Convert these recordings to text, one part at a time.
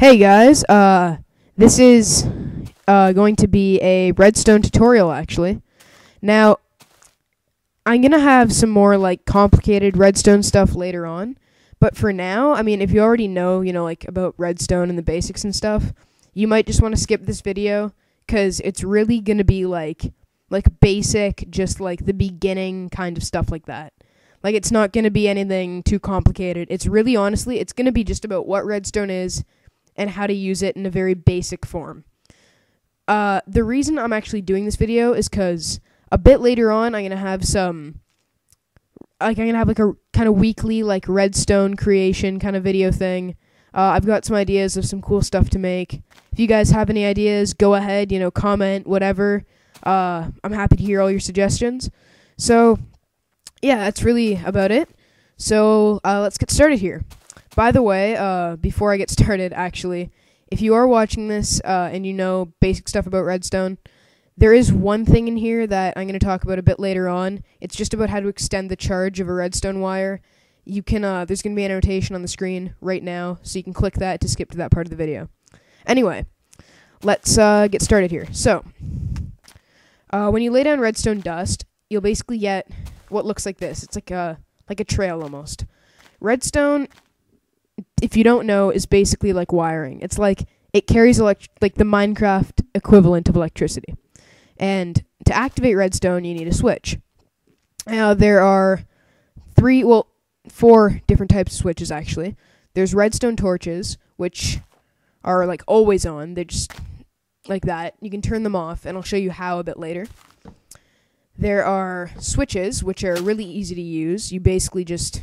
Hey guys, this is going to be a Redstone tutorial actually. Now, I'm going to have some more like complicated Redstone stuff later on, but for now, I mean, if you already know, like about Redstone and the basics and stuff, you might just want to skip this video cuz it's really going to be like basic, just like the beginning kind of stuff like that. Like, it's not going to be anything too complicated. It's really, honestly, it's going to be just about what Redstone is and how to use it in a very basic form. The reason I'm actually doing this video is because a bit later on, I'm going to have a kind of weekly, like, Redstone creation kind of video thing. I've got some ideas of some cool stuff to make. If you guys have any ideas, go ahead, comment, whatever. I'm happy to hear all your suggestions. So, yeah, that's really about it. So, let's get started here. By the way, before I get started, actually, if you are watching this and you know basic stuff about Redstone, there is one thing in here that I'm going to talk about a bit later on. It's just about how to extend the charge of a redstone wire. You can, there's going to be an annotation on the screen right now, so you can click that to skip to that part of the video. Anyway, let's get started here. So, when you lay down redstone dust, you'll basically get what looks like this. It's like a trail almost. Redstone, if you don't know, is basically like wiring. It's like it carries like the Minecraft equivalent of electricity. And to activate redstone, you need a switch. Now, there are 4 different types of switches, actually. There's redstone torches, which are like always on. They're just like that. You can turn them off, and I'll show you how a bit later. There are switches, which are really easy to use. You basically just,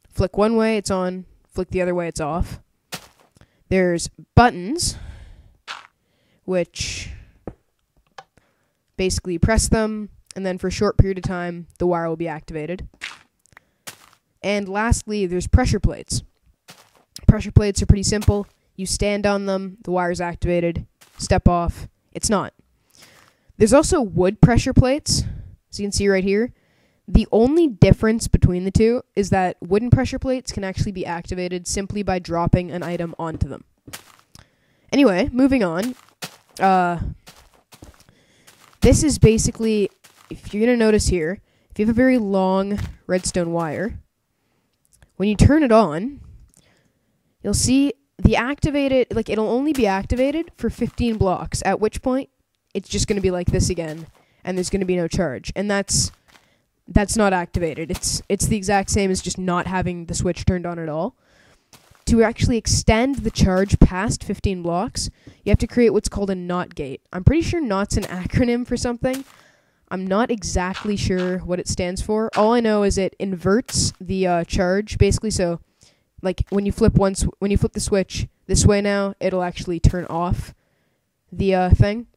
flick one way, it's on. Flick the other way, it's off. There's buttons, which basically you press them, and then for a short period of time, the wire will be activated. And lastly, there's pressure plates. Pressure plates are pretty simple. You stand on them, the wire's activated, step off, it's not. There's also wood pressure plates, as you can see right here. The only difference between the two is that wooden pressure plates can actually be activated simply by dropping an item onto them. Anyway, moving on. This is basically, if you're going to notice here, if you have a very long redstone wire, when you turn it on, you'll see it'll only be activated for 15 blocks, at which point it's just going to be like this again, and there's going to be no charge. And that's not activated. It's the exact same as just not having the switch turned on at all. To actually extend the charge past 15 blocks, you have to create what's called a NOT gate. I'm pretty sure NOT's an acronym for something. I'm not exactly sure what it stands for. All I know is it inverts the charge, basically. So, like when you flip the switch this way now, it'll actually turn off the thing,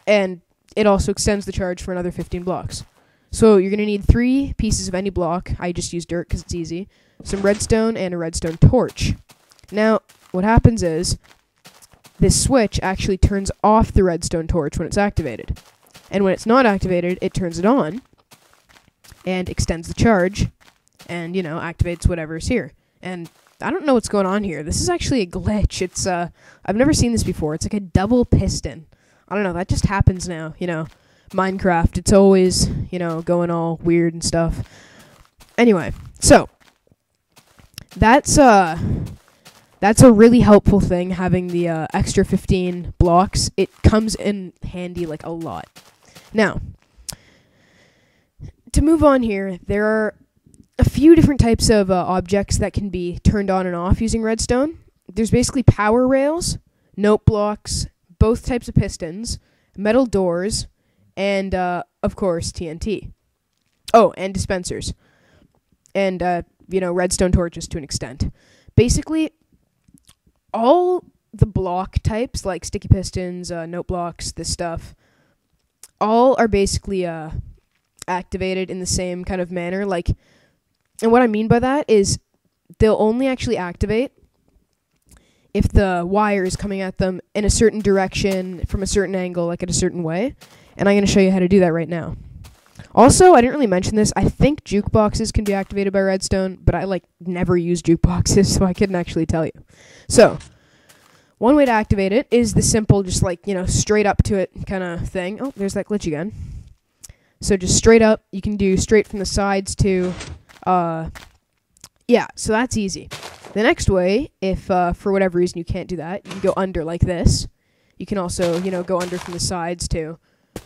and it also extends the charge for another 15 blocks. So you're going to need 3 pieces of any block. I just use dirt because it's easy. Some redstone and a redstone torch. Now, what happens is this switch actually turns off the redstone torch when it's activated. And when it's not activated, it turns it on and extends the charge and, activates whatever's here. And I don't know what's going on here. This is actually a glitch. It's I've never seen this before. It's like a double piston. I don't know, that just happens now, Minecraft, it's always, going all weird and stuff. Anyway, so that's a really helpful thing, having the extra 15 blocks. It comes in handy like a lot. Now, to move on here, there are a few different types of objects that can be turned on and off using redstone. There's basically power rails, note blocks, both types of pistons, metal doors, and, of course, TNT. Oh, and dispensers. And, redstone torches to an extent. Basically, all the block types, like sticky pistons, note blocks, this stuff, all are basically activated in the same kind of manner. And what I mean by that is they'll only actually activate if the wire is coming at them in a certain direction, from a certain angle, like at a certain way. And I'm going to show you how to do that right now. Also, I didn't really mention this. I think jukeboxes can be activated by redstone, but I never use jukeboxes, so I couldn't actually tell you. So, One way to activate it is the simple, just like, straight up to it kind of thing. Oh, there's that glitch again. So just straight up, you can do straight from the sides to, yeah, so that's easy. The next way, if for whatever reason you can't do that, you can go under like this. You can also, go under from the sides to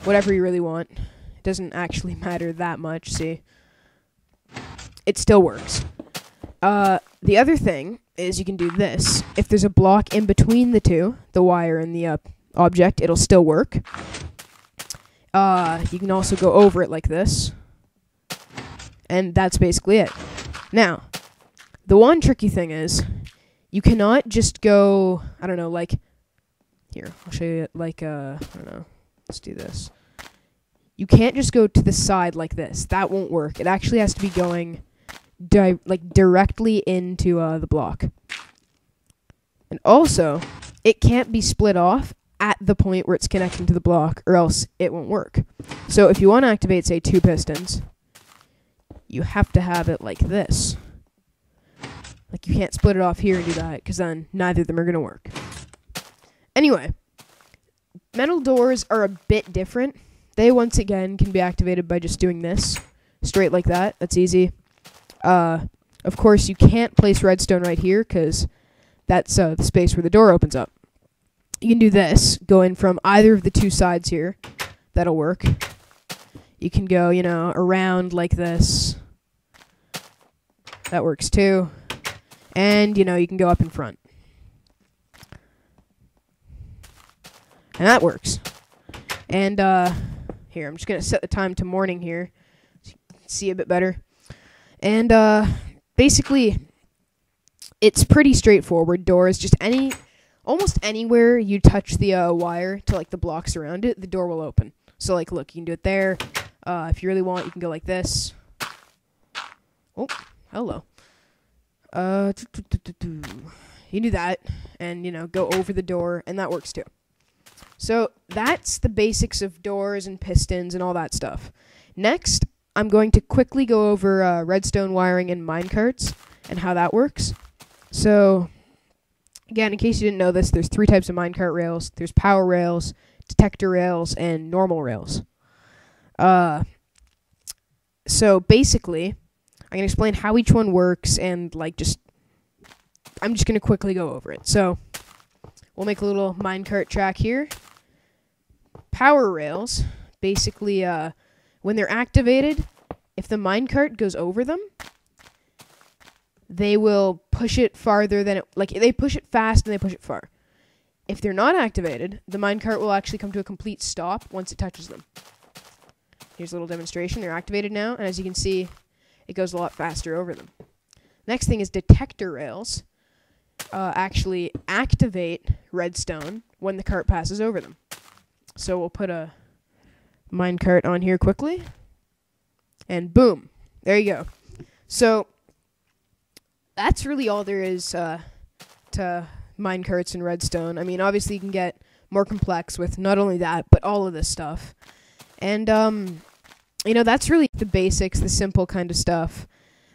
whatever you really want. It doesn't actually matter that much, see. It still works. The other thing is you can do this. If there's a block in between the two, the wire and the object, it'll still work. You can also go over it like this. And that's basically it. Now, the one tricky thing is, you cannot just go, I don't know, like, here, I'll show you, like, I don't know, let's do this. You can't just go to the side like this. That won't work. It actually has to be going, directly into the block. And also, it can't be split off at the point where it's connecting to the block, or else it won't work. So if you want to activate, say, 2 pistons, you have to have it like this. Like, you can't split it off here and do that, because then neither of them are going to work. Anyway, metal doors are a bit different. They, once again, can be activated by just doing this. Straight like that. That's easy. Of course, you can't place redstone right here, because that's the space where the door opens up. You can do this, go in from either of the 2 sides here. That'll work. You can go, around like this. That works too. And, you can go up in front. And that works. And, here, I'm just going to set the time to morning here, so you can see a bit better. And, basically, it's pretty straightforward. Doors, just almost anywhere you touch the wire to, like, the blocks around it, the door will open. So, like, look, you can do it there. If you really want, you can go like this. Oh, hello. You do that, and, go over the door, and that works too. So, that's the basics of doors and pistons and all that stuff. Next, I'm going to quickly go over redstone wiring and minecarts and how that works. So, again, in case you didn't know this, there's 3 types of minecart rails. There's power rails, detector rails, and normal rails. So, basically, I'm going to explain how each one works and, I'm just going to quickly go over it. So, we'll make a little minecart track here. Power rails, basically, when they're activated, if the minecart goes over them, they will push it farther than they push it fast and they push it far. If they're not activated, the minecart will actually come to a complete stop once it touches them. Here's a little demonstration. They're activated now, and as you can see, it goes a lot faster over them. Next thing is detector rails. Actually activate redstone when the cart passes over them. So we'll put a minecart on here quickly, and boom, there you go. So that's really all there is to minecarts and redstone. I mean, obviously you can get more complex with not only that, but all of this stuff. And that's really the basics, the simple kind of stuff.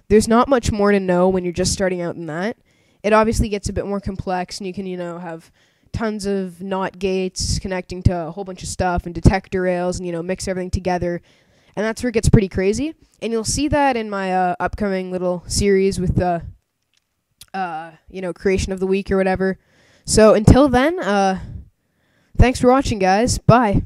There's not much more to know when you're just starting out in that. It obviously gets a bit more complex, and you can, have tons of NOT gates connecting to a whole bunch of stuff, and detector rails, and, mix everything together. And that's where it gets pretty crazy. And you'll see that in my upcoming little series with the, creation of the week or whatever. So until then, thanks for watching, guys. Bye.